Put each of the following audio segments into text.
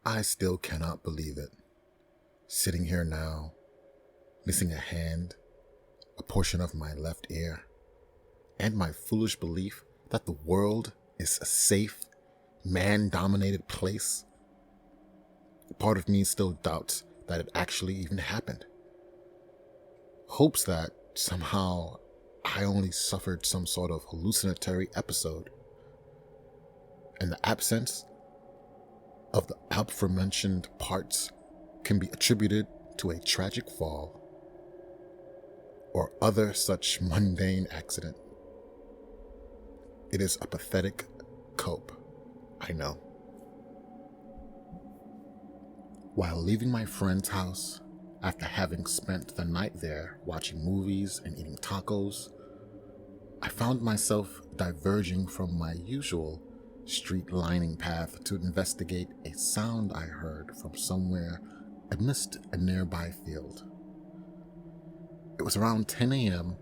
I still cannot believe it. Sitting here now, missing a hand, a portion of my left ear, and my foolish belief that the world is a safe, man-dominated place. Part of me still doubts that it actually even happened. Hopes that somehow I only suffered some sort of hallucinatory episode. And the absence of the aforementioned parts can be attributed to a tragic fall or other such mundane accident. It is a pathetic cope, I know. While leaving my friend's house, after having spent the night there watching movies and eating tacos, I found myself diverging from my usual street-lining path to investigate a sound I heard from somewhere amidst a nearby field. It was around 10 a.m.,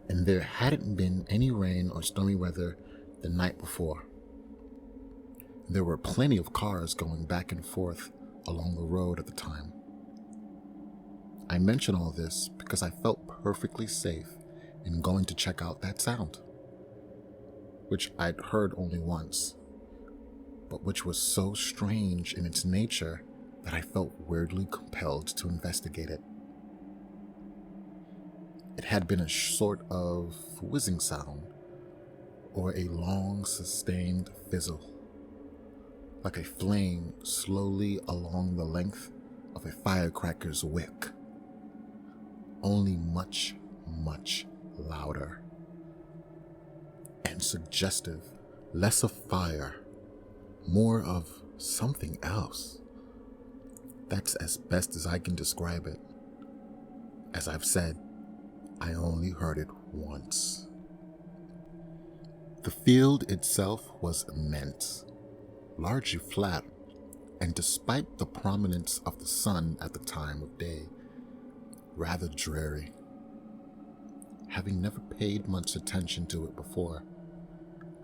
and there hadn't been any rain or stormy weather the night before. There were plenty of cars going back and forth along the road at the time. I mention all this because I felt perfectly safe in going to check out that sound, which I'd heard only once, but which was so strange in its nature that I felt weirdly compelled to investigate it. It had been a sort of whizzing sound, or a long sustained fizzle, like a flame slowly along the length of a firecracker's wick, only much, much louder and suggestive, less of fire, more of something else. That's as best as I can describe it. As I've said, I only heard it once. The field itself was immense, largely flat, and despite the prominence of the sun at the time of day, rather dreary. Having never paid much attention to it before,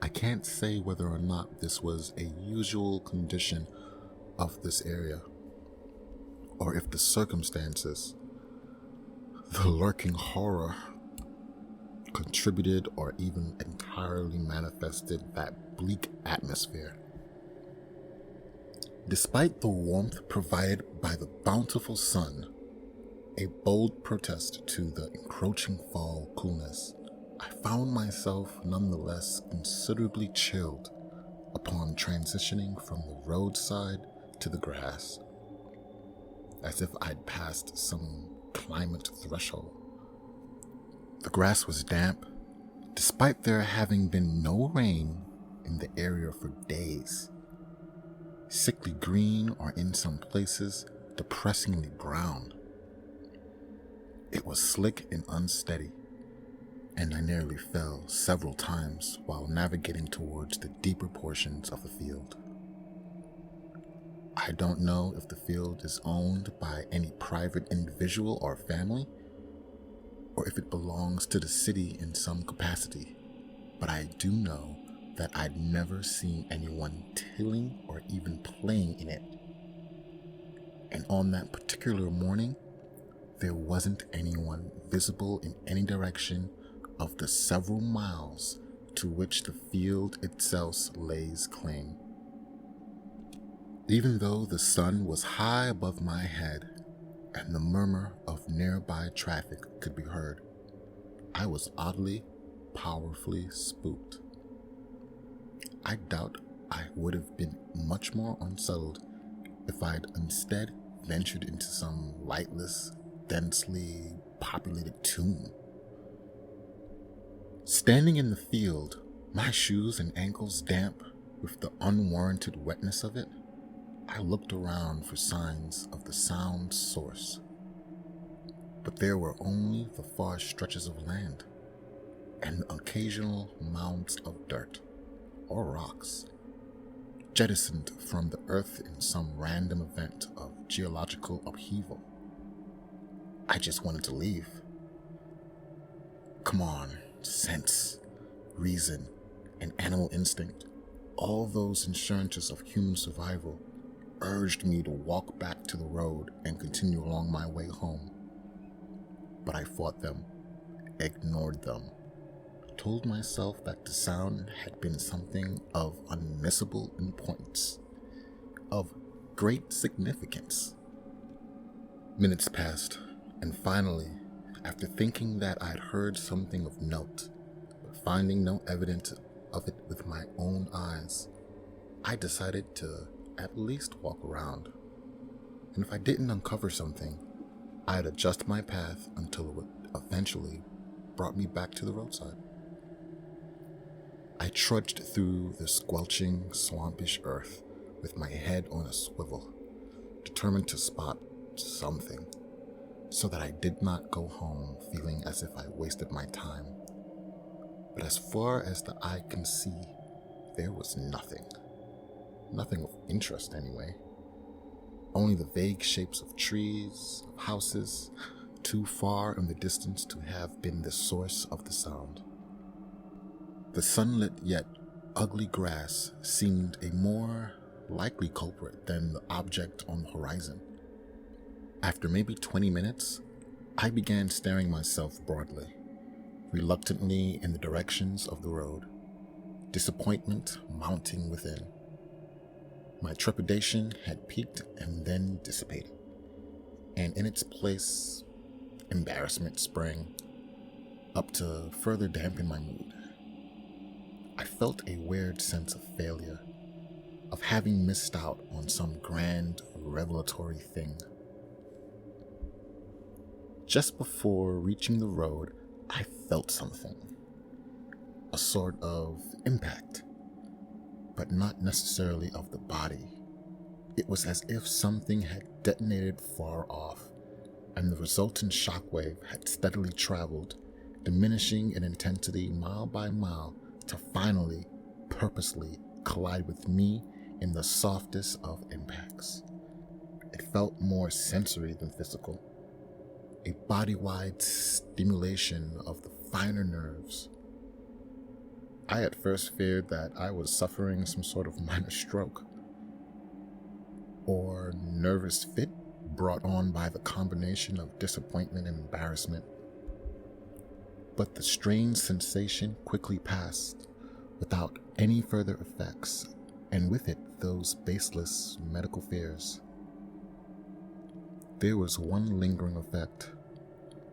I can't say whether or not this was a usual condition of this area, or if the circumstances, the lurking horror, contributed or even entirely manifested that bleak atmosphere. Despite the warmth provided by the bountiful sun, a bold protest to the encroaching fall coolness, I found myself nonetheless considerably chilled upon transitioning from the roadside to the grass, as if I'd passed some climate threshold. The grass was damp, despite there having been no rain in the area for days, sickly green or in some places depressingly brown. It was slick and unsteady, and I nearly fell several times while navigating towards the deeper portions of the field. I don't know if the field is owned by any private individual or family, or if it belongs to the city in some capacity, but I do know that I'd never seen anyone tilling or even playing in it. And on that particular morning, there wasn't anyone visible in any direction of the several miles to which the field itself lays claim. Even though the sun was high above my head and the murmur of nearby traffic could be heard, I was oddly, powerfully spooked. I doubt I would have been much more unsettled if I'd instead ventured into some lightless, densely populated tomb. Standing in the field, my shoes and ankles damp with the unwarranted wetness of it, I looked around for signs of the sound's source. But there were only the far stretches of land and occasional mounds of dirt or rocks, jettisoned from the earth in some random event of geological upheaval. I just wanted to leave. Come on, sense, reason, and animal instinct, all those insurances of human survival, urged me to walk back to the road and continue along my way home. But I fought them, ignored them, told myself that the sound had been something of unmissable importance, of great significance. Minutes passed, and finally, after thinking that I'd heard something of note, but finding no evidence of it with my own eyes, I decided to at least walk around. And if I didn't uncover something, I'd adjust my path until it would eventually brought me back to the roadside. I trudged through the squelching, swampish earth with my head on a swivel, determined to spot something, so that I did not go home feeling as if I wasted my time. But as far as the eye can see, there was nothing. Nothing of interest anyway. Only the vague shapes of trees, of houses, too far in the distance to have been the source of the sound. The sunlit yet ugly grass seemed a more likely culprit than the object on the horizon. After maybe 20 minutes, I began staring myself broadly, reluctantly in the directions of the road, disappointment mounting within. My trepidation had peaked and then dissipated, and in its place, embarrassment sprang up to further dampen my mood. I felt a weird sense of failure, of having missed out on some grand revelatory thing. Just before reaching the road, I felt something, a sort of impact, but not necessarily of the body. It was as if something had detonated far off, and the resultant shockwave had steadily traveled, diminishing in intensity mile by mile, to finally, purposely collide with me in the softest of impacts. It felt more sensory than physical, a body-wide stimulation of the finer nerves. I at first feared that I was suffering some sort of minor stroke or nervous fit brought on by the combination of disappointment and embarrassment. But the strange sensation quickly passed without any further effects, and with it those baseless medical fears. There was one lingering effect,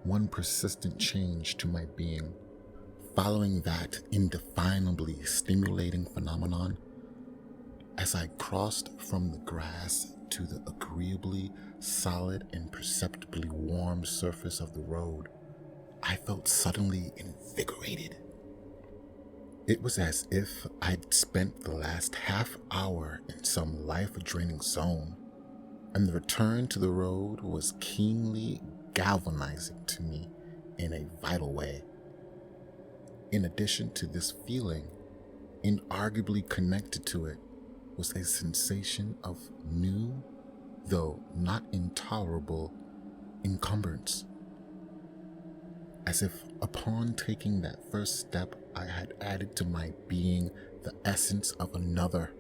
one persistent change to my being. Following that indefinably stimulating phenomenon, as I crossed from the grass to the agreeably solid and perceptibly warm surface of the road, I felt suddenly invigorated. It was as if I'd spent the last half hour in some life-draining zone, and the return to the road was keenly galvanizing to me in a vital way. In addition to this feeling, inarguably connected to it was a sensation of new, though not intolerable, encumbrance. As if upon taking that first step, I had added to my being the essence of another,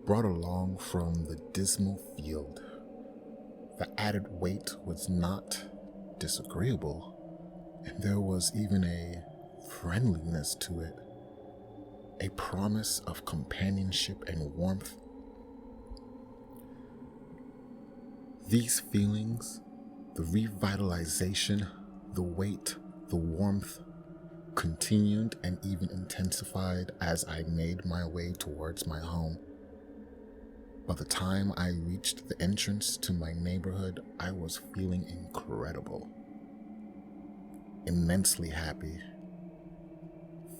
brought along from the dismal field. The added weight was not disagreeable, and there was even a friendliness to it, a promise of companionship and warmth. These feelings, the revitalization, the weight, the warmth, continued and even intensified as I made my way towards my home. By the time I reached the entrance to my neighborhood, I was feeling incredible, immensely happy,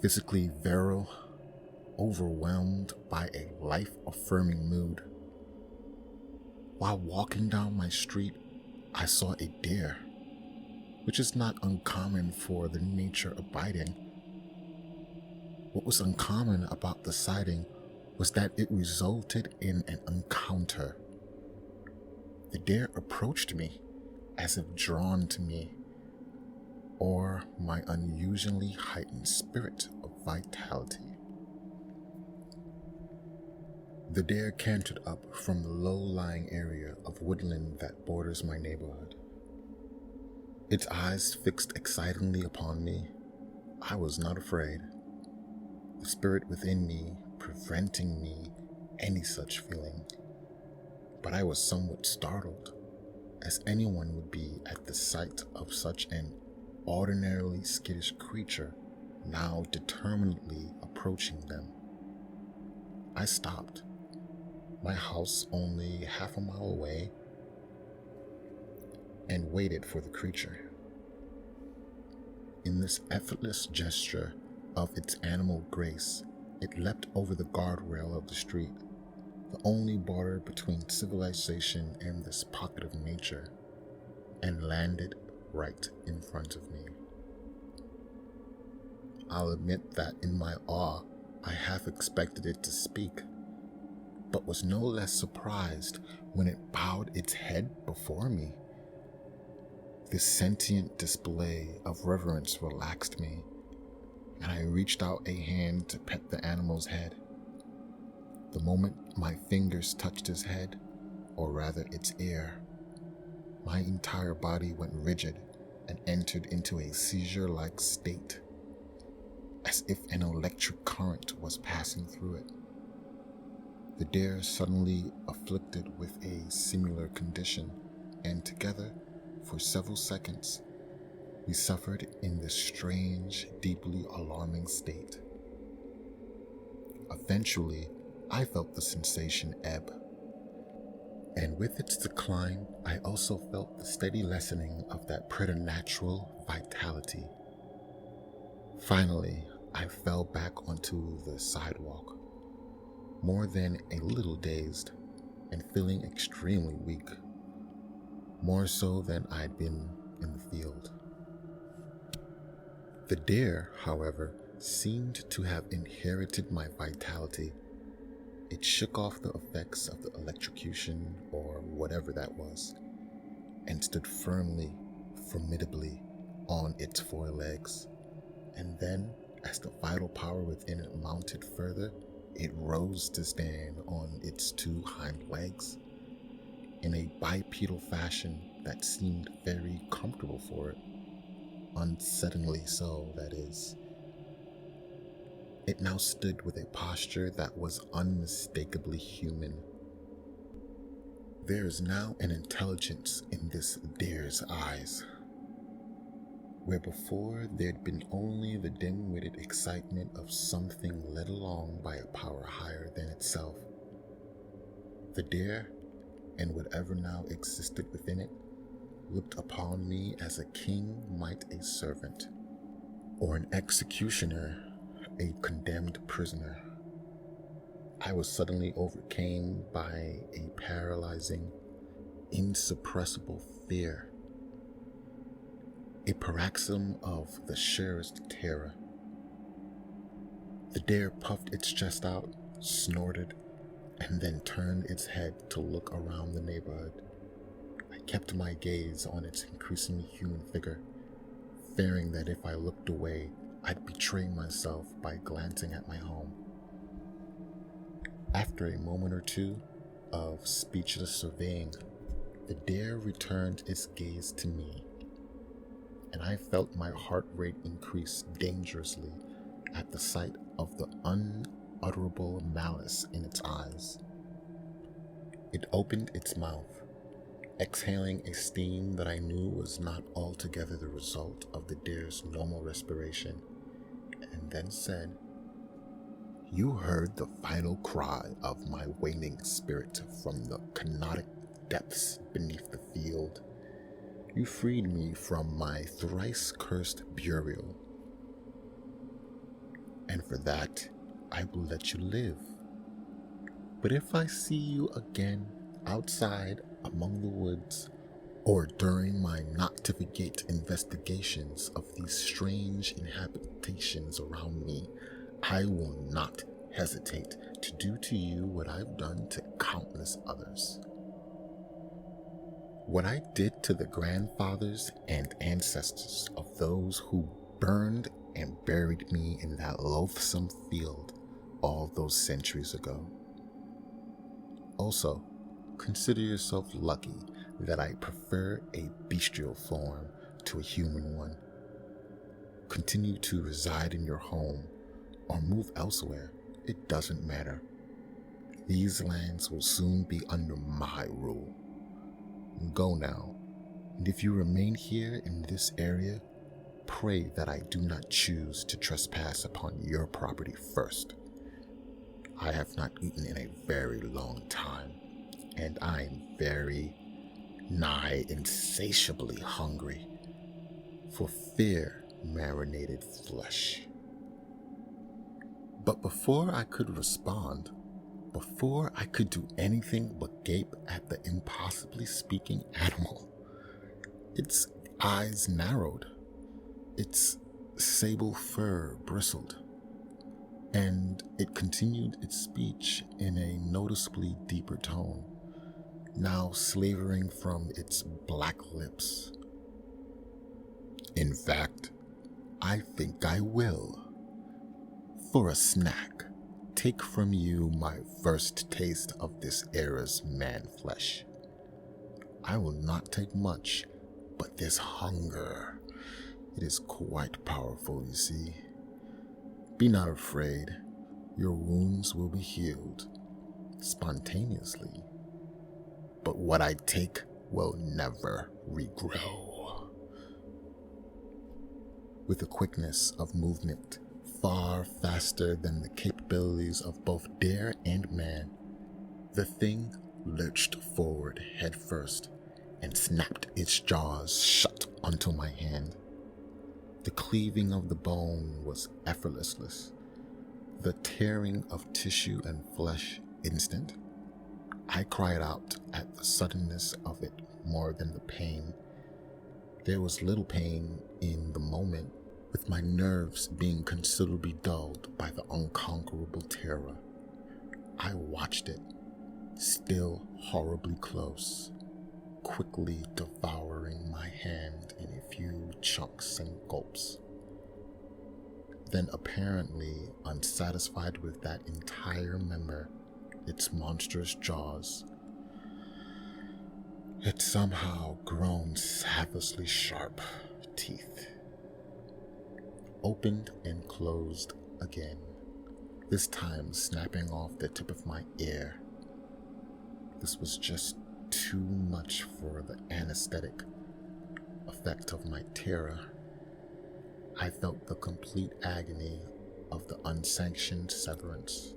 physically virile, overwhelmed by a life-affirming mood. While walking down my street, I saw a deer, which is not uncommon for the nature abiding. What was uncommon about the sighting was that it resulted in an encounter. The deer approached me as if drawn to me, or my unusually heightened spirit of vitality. The deer cantered up from the low-lying area of woodland that borders my neighborhood. Its eyes fixed excitingly upon me. I was not afraid, the spirit within me preventing me any such feeling. But I was somewhat startled, as anyone would be at the sight of such an ordinarily skittish creature now determinedly approaching them. I stopped, my house only half a mile away, and waited for the creature. In this effortless gesture of its animal grace, it leapt over the guardrail of the street, the only border between civilization and this pocket of nature, and landed right in front of me. I'll admit that in my awe, I half expected it to speak, but was no less surprised when it bowed its head before me. This sentient display of reverence relaxed me, and I reached out a hand to pet the animal's head. The moment my fingers touched his head, or rather its ear, my entire body went rigid and entered into a seizure-like state, as if an electric current was passing through it. The deer suddenly afflicted with a similar condition, and together, for several seconds, we suffered in this strange, deeply alarming state. Eventually, I felt the sensation ebb, and with its decline, I also felt the steady lessening of that preternatural vitality. Finally, I fell back onto the sidewalk, more than a little dazed and feeling extremely weak, more so than I'd been in the field. The deer, however, seemed to have inherited my vitality. It shook off the effects of the electrocution, or whatever that was, and stood firmly, formidably, on its four legs. And then, as the vital power within it mounted further, it rose to stand on its two hind legs, in a bipedal fashion that seemed very comfortable for it. Unsettlingly so, that is. It now stood with a posture that was unmistakably human. There is now an intelligence in this deer's eyes, where before there'd been only the dim-witted excitement of something led along by a power higher than itself. The deer, and whatever now existed within it, looked upon me as a king might a servant, or an executioner a condemned prisoner. I was suddenly overcome by a paralyzing, insuppressible fear, a paroxysm of the sheerest terror. The deer puffed its chest out, snorted, and then turned its head to look around the neighborhood. I kept my gaze on its increasingly human figure, fearing that if I looked away, I'd betray myself by glancing at my home. After a moment or two of speechless surveying, the deer returned its gaze to me, and I felt my heart rate increase dangerously at the sight of the unutterable malice in its eyes. It opened its mouth, exhaling a steam that I knew was not altogether the result of the deer's normal respiration, and then said, "You heard the final cry of my waning spirit from the kenotic depths beneath the field. You freed me from my thrice-cursed burial, and for that I will let you live. But if I see you again outside among the woods, or during my noctivagate investigations of these strange inhabitations around me, I will not hesitate to do to you what I've done to countless others. What I did to the grandfathers and ancestors of those who burned and buried me in that loathsome field all those centuries ago. Also, consider yourself lucky that I prefer a bestial form to a human one. Continue to reside in your home or move elsewhere. It doesn't matter. These lands will soon be under my rule. Go now, and if you remain here in this area, pray that I do not choose to trespass upon your property first. I have not eaten in a very long time, and I'm very nigh insatiably hungry for fear-marinated flesh. But before I could respond, before I could do anything but gape at the impossibly speaking animal, its eyes narrowed, its sable fur bristled, and it continued its speech in a noticeably deeper tone, now slavering from its black lips. In fact, I think I will. For a snack, take from you my first taste of this era's man-flesh. I will not take much, but this hunger, it is quite powerful, you see. Be not afraid, your wounds will be healed spontaneously, but what I take will never regrow. With a quickness of movement far faster than the capabilities of both deer and man, the thing lurched forward head first and snapped its jaws shut onto my hand. The cleaving of the bone was effortless, the tearing of tissue and flesh instant. I cried out at the suddenness of it more than the pain. There was little pain in the moment, with my nerves being considerably dulled by the unconquerable terror. I watched it, still horribly close, quickly devouring my hand in a few chunks and gulps. Then, apparently unsatisfied with that entire member, its monstrous jaws, its somehow grown savagely sharp teeth, opened and closed again, this time snapping off the tip of my ear. This was just too much for the anesthetic effect of my terror. I felt the complete agony of the unsanctioned severance,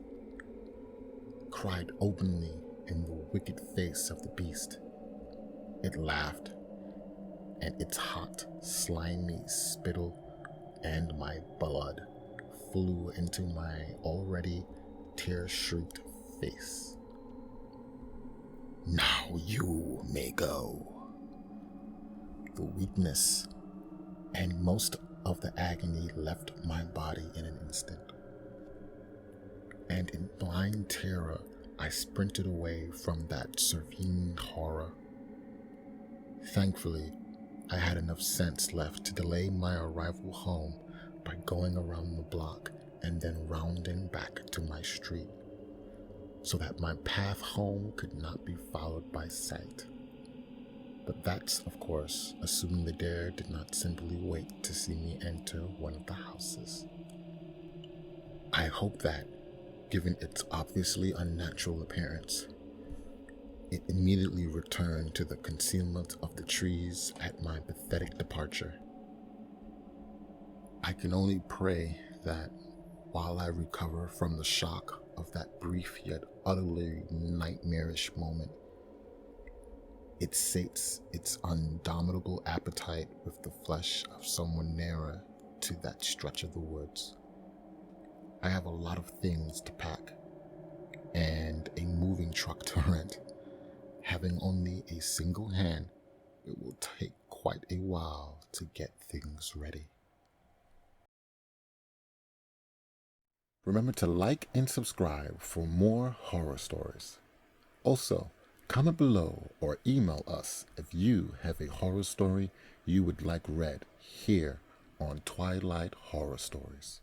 cried openly in the wicked face of the beast. It laughed, and its hot, slimy spittle and my blood flew into my already tear-shrieked face. Now you may go. The weakness and most of the agony left my body in an instant, and in blind terror I sprinted away from that serene horror. Thankfully, I had enough sense left to delay my arrival home by going around the block and then rounding back to my street, so that my path home could not be followed by sight. But that's, of course, assuming the dare did not simply wait to see me enter one of the houses. I hope that, given its obviously unnatural appearance, it immediately returned to the concealment of the trees at my pathetic departure. I can only pray that, while I recover from the shock of that brief yet utterly nightmarish moment, it sates its indomitable appetite with the flesh of someone nearer to that stretch of the woods. I have a lot of things to pack, and a moving truck to rent. Having only a single hand, it will take quite a while to get things ready. Remember to like and subscribe for more horror stories. Also, comment below or email us if you have a horror story you would like read here on Twilight Horror Stories.